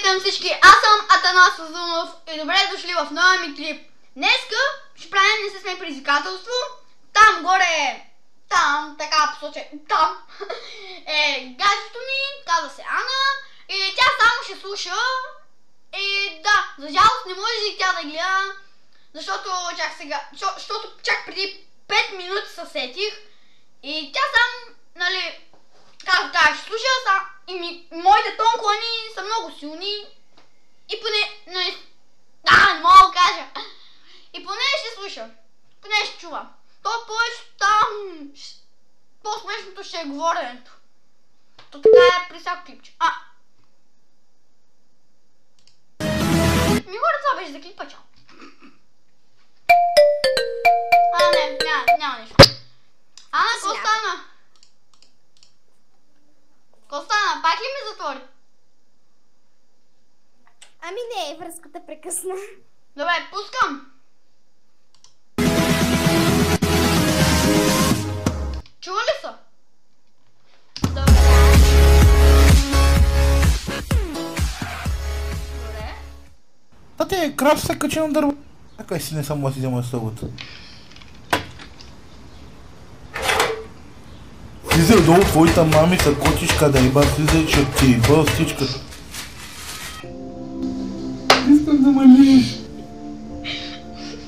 към всички, аз съм Атанас Узунов и добре дошли в новия ми клип. Днеска ще правим не се сме предизвикателство. Там горе, там, така посоча, там е гаджето ми, казва се Ана и тя само ще слуша. И да, за жалост не може и тя да гледа, защото чак преди 5 минути се сетих и тя само, нали, как да кажа, ще слуша и моите тонклани са много силни и поне, не мога да кажа, и поне ще слуша, поне ще чува. То повече там, по-смешното ще е говоренето. То така е при всяко клипче. Ми горе това беше за клипа, чао. Не, няма нещо. Ана, какво стана? Какво стана? Пак ли ме затвори? Ами не, връзката прекъсна. Добре, пускам. Чува ли са? Добре. Тате, крав се качи на дърво. Така си не само си взема събота. Слизай долу, твоята мами са котичка да еба, слизай, че ти еба всичката. Искам да ме лиеш.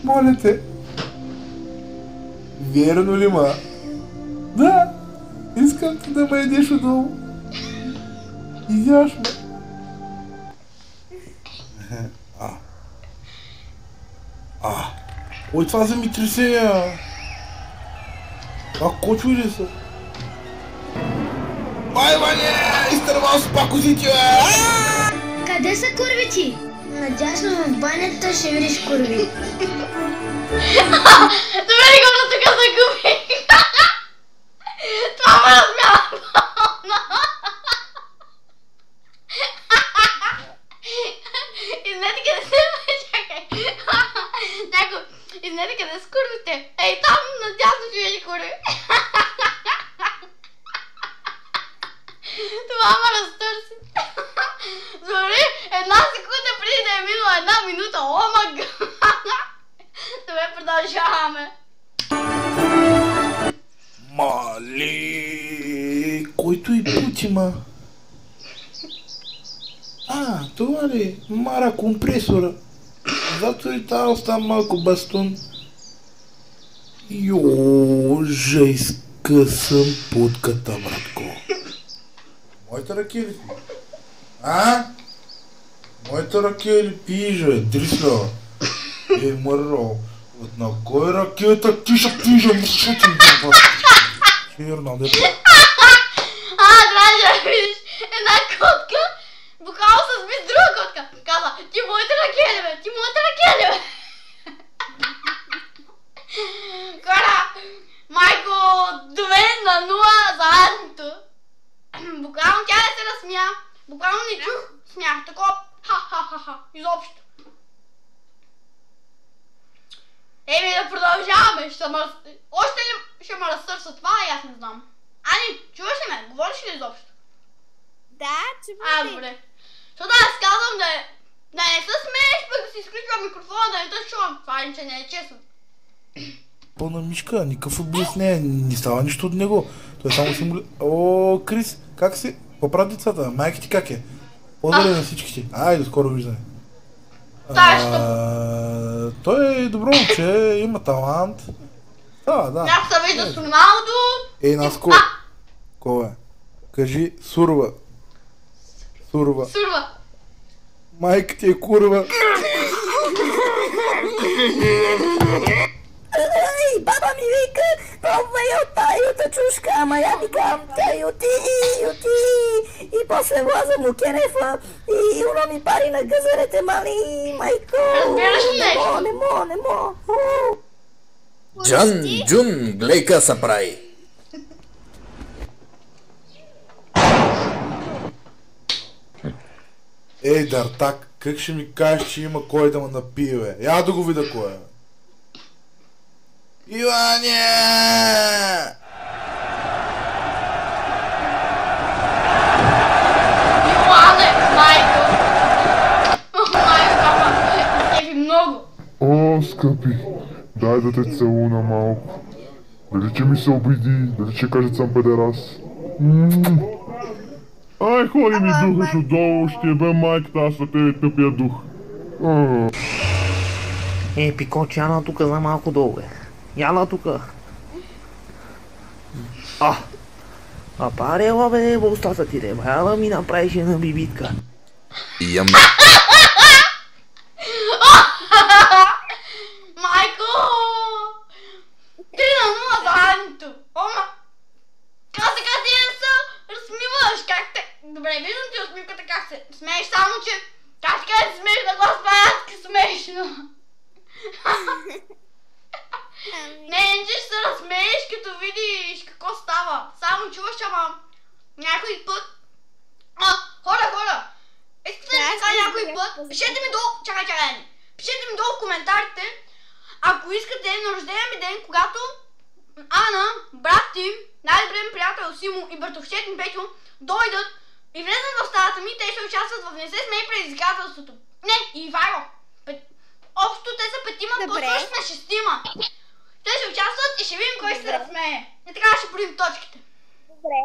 Моля те. Верно ли, ма? Да, искам ти да ме едеш отдолу. Изяш ме. Ой, това за ми тресея. Кочуи ли са? Майване! Изтървал с пакозите, Къде са курвици? Надясно в банята ще видиш курви. Добре ли го на тук загубих? Това ме размява пълна. Изнете къде се чакай. Някой, изнете къде са курвите. Ей, там надясно ще видиш курви. Това ме разтърси. Зори, една секунда преди да е минала 1 минута. Омага. Добре, продължаваме. Мали, който и пути, ма. Това ли? Мара компресора. Зато и тази остава малко бастун. Жейска съм путката, братко. Моята ръка ли? Моята ръка ли пижа, дрисля? Мърро. На кой ракета тиша, мършути ми това? Черна, де. Трябва да видиш една котка, буквално се сби с друга котка. Каза, ти моите ръке ли бе? Ти моите ръке ли бе? Хора, майко, 2-0 за Антото. Буквално тя не се разсмя. Буквално не чух смях. Такова ха-ха-ха-ха. Изобщо. Еми да продължаваме. Още ли ще ме разтърса това и аз не знам. Ани, чуваш ли ме? Говориш ли изобщо? Да, чувам. Добре. Защото аз казвам да не се смееш, пък да си изключва микрофона, да не те чувам. Това иначе не е честно. Пълна мишка, никакъв отблъс не става нищо от него. Той само символи... О, Крис, как си? Поправ децата, майка ти как е? По-добре на всичките. До скоро виждане. Той е добро момче, има талант. Да. Някак се вижда с Роналдо. Наско. Кой е? Кажи сурва. Сурва. Майка ти е курва. Баба ми вика, пробвай от тайota чушка, ама я викам, тя оти. И после влаза му кенефа и уно ми пари на гъзарете, мали, майко. Разбираш ли нещо? Не мо. Джун, гледай ка са прави. Ей, Дартак, как ще ми кажеш, че има кой да ме напие, бе? Я да го видя кой е. Иване! Иване, майко! скъпи, дай да те целуна малко. Дали че ми се обиди, дали че кажат съм педерас. Ай, ходи ми духаш отдолу, ще ебе майката, аз на тебе тъпия дух. Пикоче, яна тука за малко долу, бе. Яна тука. Парела, бе, в устата ти, бе. Яна ми направиш една бибитка. Майко! 3:0 за Анто. Ома! Как така ти не се разсмиваш? Как те... Добре, виждам ти усмивката как се смееш, само че... Как така се смееш да го смеятки смешно? Не, че ще се разсмееш, като видиш какво става. Само чуваш, ама... Някой път... Хора! Искате да ви кажа някой път? Пишете ми долу... Чакай. Пишете ми долу в коментарите, ако искате на рождения ми ден, когато Ана, брат ти, най-добрият ми приятел Симо и братовчет ми Петю дойдат и влезнат в стаята ми, те ще участват в Не се смей предизвикателството. Не, и Ивайло. Общо те са 5-ма, по-точно сме 6-ма. Те ще участват и ще видим кой ще се разсмее. И така ще броим точките. Добре.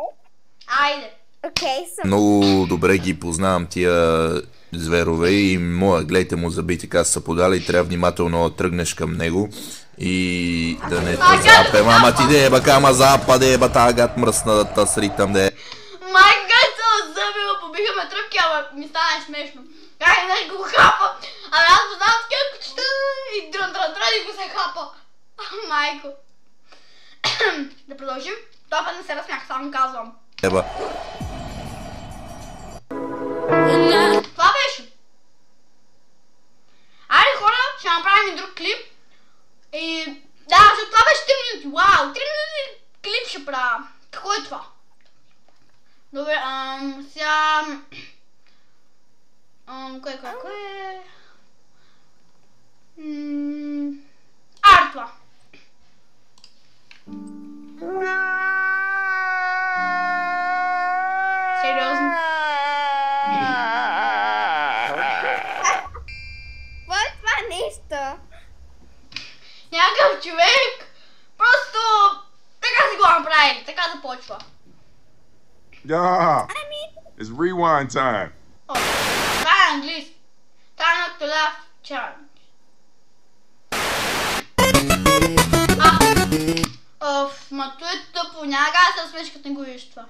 Айде. Много добре ги познавам тия зверове и моя, гледайте му зъбите как са подали и трябва внимателно да тръгнеш към него и да не те запе. Мама ти де, бака, ма западе, бата, гад мръсната сритам де. Майка се зъбила, побихаме тръпки, ама ми стане смешно. Как не го хапа? Ами аз познавам такива кучета и дрън и го се хапа. Майко. Да продължим? Това път не се разсмях, само казвам. Еба. Това беше. Айде хора, ще направим и друг клип. И да, защото това беше 3 минути. Вау, 3 минути клип ще правя. Какво е това? Добре, сега... Кое? Артва. Сериозно. Какво е това нещо? Някакъв човек. Просто така си го направили. Така започва. Yeah, it's rewind time. О, това е английски. Turn to left challenge. Ма то е тъпо. Няма да се смеш като не го виж това.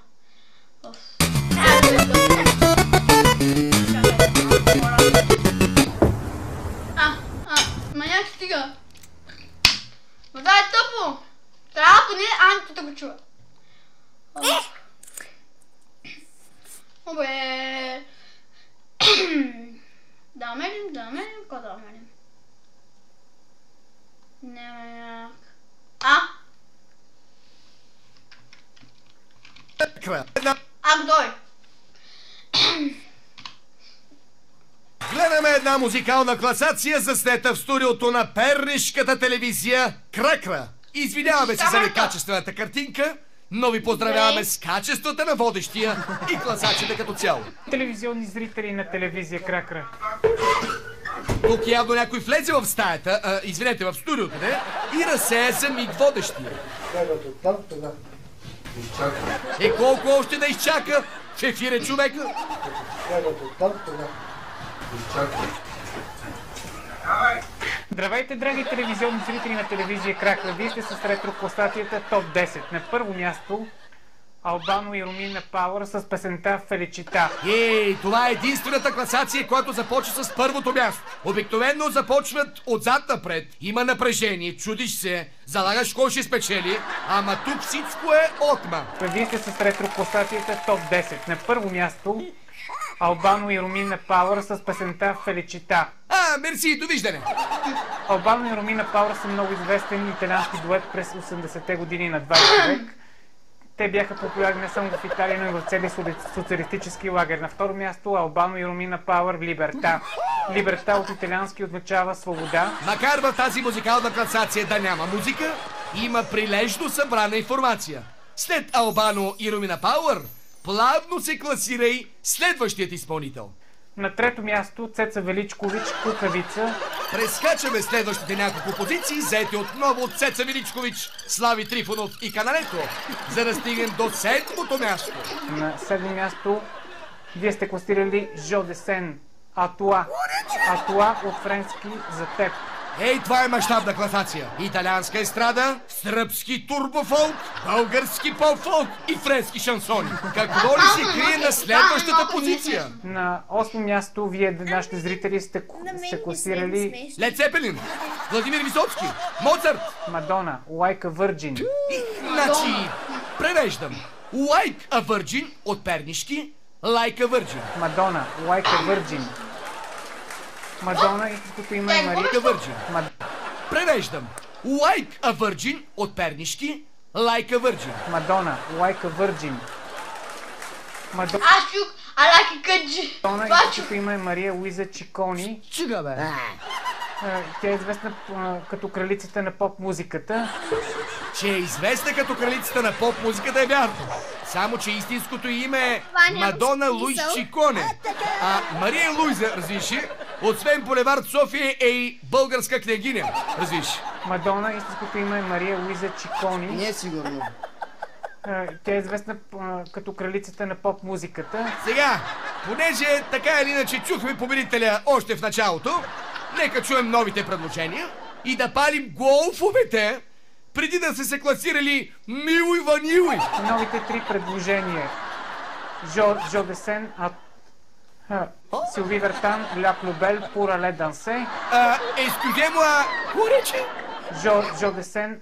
Ма някак стига. Ма това е тъпо. Трябва поне Анто да го чува. Обе. Да мерим, какво да мерим? Не. Дой. Гледаме една музикална класация, заснета в студиото на пернишката телевизия Кракра. Извиняваме се за некачествената картинка, но ви поздравяваме с качествата на водещия и класацията като цяло. Телевизионни зрители на телевизия Кракра. Тук явно някой влезе в стаята, извинете, в студиото, не? И разсея за миг водещия. Колко още да изчака? В ефир е човека. Здравейте, драги телевизионни зрители на телевизия Кракра. Вие сте с ретрокласацията ТОП 10. На първо място Албано и Ромина Пауър с песента Феличита. Това е единствената класация, която започва с първото място. Обикновено започват отзад напред. Има напрежение, чудиш се, залагаш кой ще спечели, ама тук всичко е отма. Вие сте с ретрокласацията ТОП 10. На първо място Албано и Ромина Пауър с песента Феличита. Мерси, довиждане. Албано и Ромина Пауър са много известен италиански дует през 80-те години на 20 век. Те бяха популярни не само в Италия, но и в целия социалистически лагер. На второ място Албано и Ромина Пауър Либерта. Либерта от италиански означава свобода. Макар в тази музикална класация да няма музика, има прилежно събрана информация. След Албано и Ромина Пауър, плавно се класира и следващият изпълнител. На трето място Цеца Величкович Кукавица Прескачаме следващите няколко позиции, заети отново от Цеца Величкович, Слави Трифонов и Каналето, за да стигнем до 7-то място. На 7-то място вие сте класирали Жо Десен, Атуа. Атуа от френски за теб. Ей, това е мащабна класация. Италианска естрада, сръбски турбофолк, български поп-фолк и френски шансони. Какво ли се крие на следващата позиция? На 8-то място вие, нашите зрители, сте класирали Лед Цепелин, Владимир Висоцки, Моцарт. Мадона, Like a Virgin. Значи, превеждам. Like a Virgin от пернишки, Like a Virgin. Мадона, Like a Virgin. Мадона, истинското име е Мария Virgin. Превеждам. Like a Virgin от пернишки, Like a Virgin. Мадона, Like a Virgin. Мадона, Ашук, алаки къджи. истинското име е Мария Луиза Чикони. Чига, бе. Тя е известна като кралицата на поп-музиката. Че е известна като кралицата на поп-музиката е вярно. Само, че истинското име е Мадона Луис Чиконе. А Мария Луиза, разбираш, освен булевард София е и българска княгиня, разбираш. Мадона, истинското име е Мария Луиза Чикони. Не е сигурно. Тя е известна като кралицата на поп-музиката. Сега, понеже така или иначе чухме победителя още в началото, нека чуем новите предложения и да палим голфовете, преди да са се класирали Мило и Ванило. Новите 3 предложения. Жо Десен, Силви Вертан, Ля Плюбел, Пур але дансе. Excusez-moi, какво рече? Жо Десен,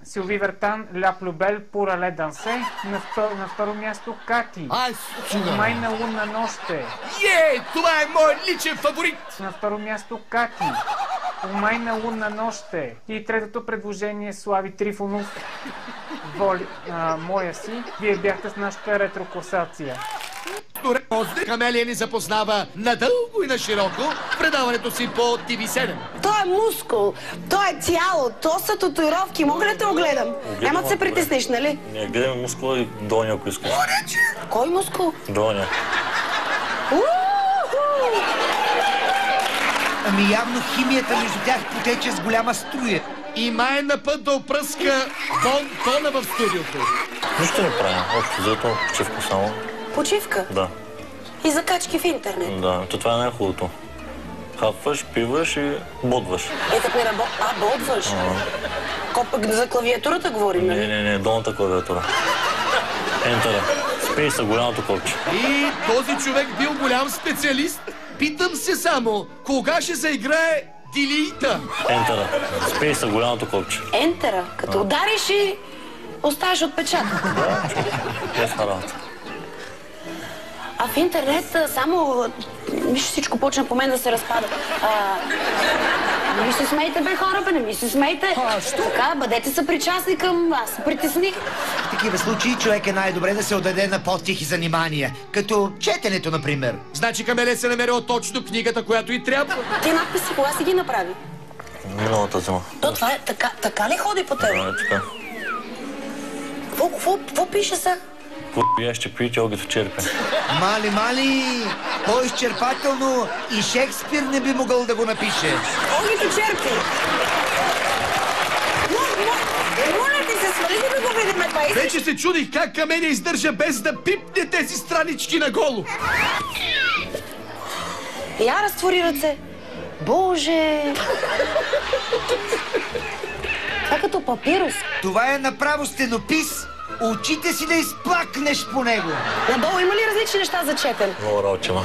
Силви Вертан, Ля Плюбел, Пур але дансе. На второ място Кати. Май на лунна ноще. Това е мой личен фаворит. На второ място Кати. Умай на лунна ноще. И третото предложение Слави Трифонов. Моя си. Вие бяхте с нашата ретрокласация. Камелия ни запознава надълго и на широко в предаването си по TV7. Той е мускул, той е цяло, то са татуировки. Мога ли да го гледам? Няма да се притеснеш, нали? Не, гледаме мускула и Доня, ако искаш. Кой мускул? Доня. Ами явно химията между тях потече с голяма струя. И май е на път да опръска бон-тона в студиото. Нищо не правим, общо взето почивка само. Почивка? Да. И закачки в интернет? Да, то това е най-хубавото. Хапваш, пиваш и бодваш. Като не работи. Бодваш? Пък за клавиатурата говорим, нали? Не, долната клавиатура. Ентера. Спейса, голямото копче. И този човек бил голям специалист. Питам се само, кога ще заиграе Дилита? Ентера. Спейса, голямото копче. Ентера. Като удариш и оставаш отпечатък. Да, ясна работа. А в интернет само... Виж, всичко почна по мен да се разпада. Не ми се смейте, бе, хора, бе, не ми се смейте. Така, бъдете съпричастни към... Аз се притесних. В такива случаи човек е най-добре да се отдаде на по-тихи занимания, като четенето, например. Значи Камелия се намерила точно книгата, която и трябва. Ти надписи кога си ги направи? Миналата зима. То това е така ли ходи по тебе? Да, така. Какво пише са? Я ще пиете огито черпе. Мали, по-изчерпателно и Шекспир не би могъл да го напише. Огито черпи! Моля ти се, свали да го видим това. Вече се чудих как Камелия издържа без да пипне тези странички наголо. Я разтвори ръце. Боже! Това като папирус. Това е направо стенопис. Очите си да изплакнеш по него. Надолу има ли различни неща за четен? Много работа има.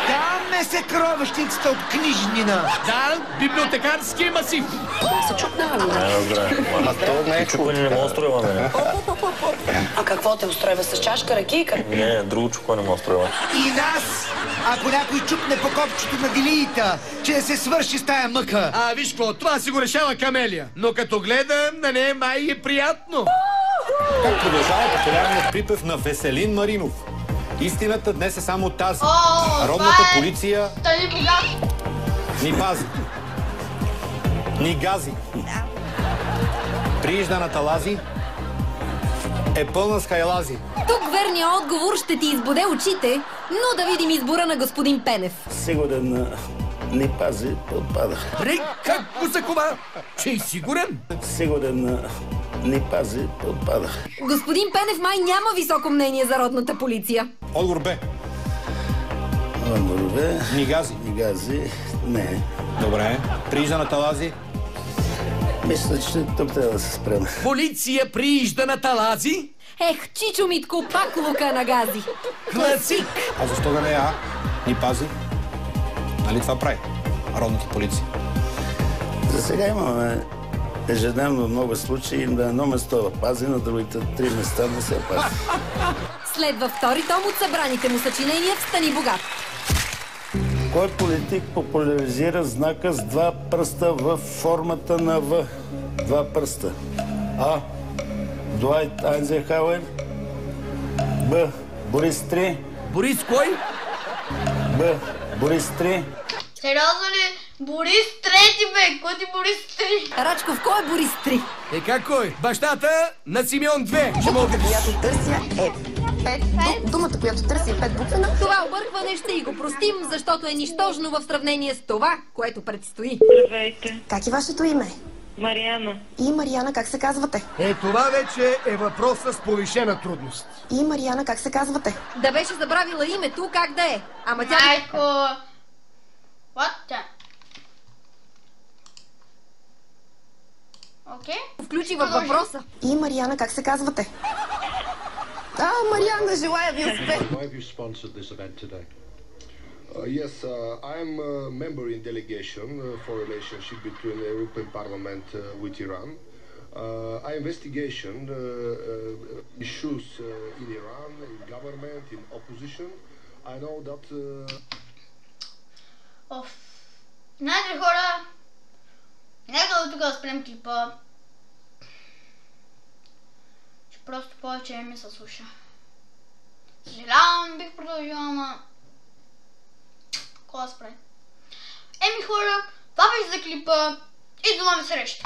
Там е съкровищницата от книжнина. Да, библиотекарски масив. Се чукнава ми. Добре. Чукване не мога да устройва мене. А какво те устройва? С чашка, ракийка? Не, друго чукване не мога да устройва. И нас, ако някой чукне по копчето на Дилита, че да се свърши с тая мъка. Виж какво, това си го решава Камелия. Но като гледам, на нея май е приятно. Как продължава популярният припев на Веселин Маринов? Истината днес е само тази. Народната полиция ни пази, ни гази. Приижданата лази е пълна с хайлази. Тук верният отговор ще ти избуде очите, но да видим избора на господин Пенев. Сигурен не пази, отпада. Бре, как го закова? Че е сигурен? Сигурен, не пази, отпада. Господин Пенев май няма високо мнение за родната полиция. Отговор Б. Отговор Б. Нигази. Нигази, не. Добре. Приижда на талази. Мисля, че тук трябва да се спрем. Полиция приижда на талази? Ех, Чичо Митко, пак лука на гази. Класик! А защо да не е А? Ни пази. Нали това прави родната полиция? За сега имаме ежедневно много случаи. На едно место пази, на другите 3 места не се пази. Следва втори том от събраните му съчинения в Стани богат. Кой политик популяризира знака с 2 пръста в формата на В? 2 пръста. А. Дуайт Айнзенхауер. Б. Борис III. Борис кой? Б. Борис III. Сериозно ли? Борис трети, бе! Кой ти Борис III? Рачков, кой е Борис III? Е как кой? Бащата на Симеон 2. Ще мога да... Която търся е 5. Думата, която търси е 5 буквена. Това объркване ще и го простим, защото е нищожно в сравнение с това, което предстои. Здравейте. Как е вашето име? Мариана. И Мариана, как се казвате? Е, това вече е въпрос с повишена трудност. И Мариана, как се казвате? Да беше забравила името, как да е? Ама тя... Майко... What the... Окей. Включи във въпроса. И Мариана, как се казвате? Мариана, желая ви успех! Yes, I'm a member in delegation for relationship between the European Parliament with Iran. I investigation issues in Iran, in government, in opposition. I know that... Знаете ли, хора, нека да тук да спрем клипа. Че просто повече не ми се слуша. Съжалявам, бих продължила, ама... Какво да спре? Еми хора, това беше за клипа и до нови срещи!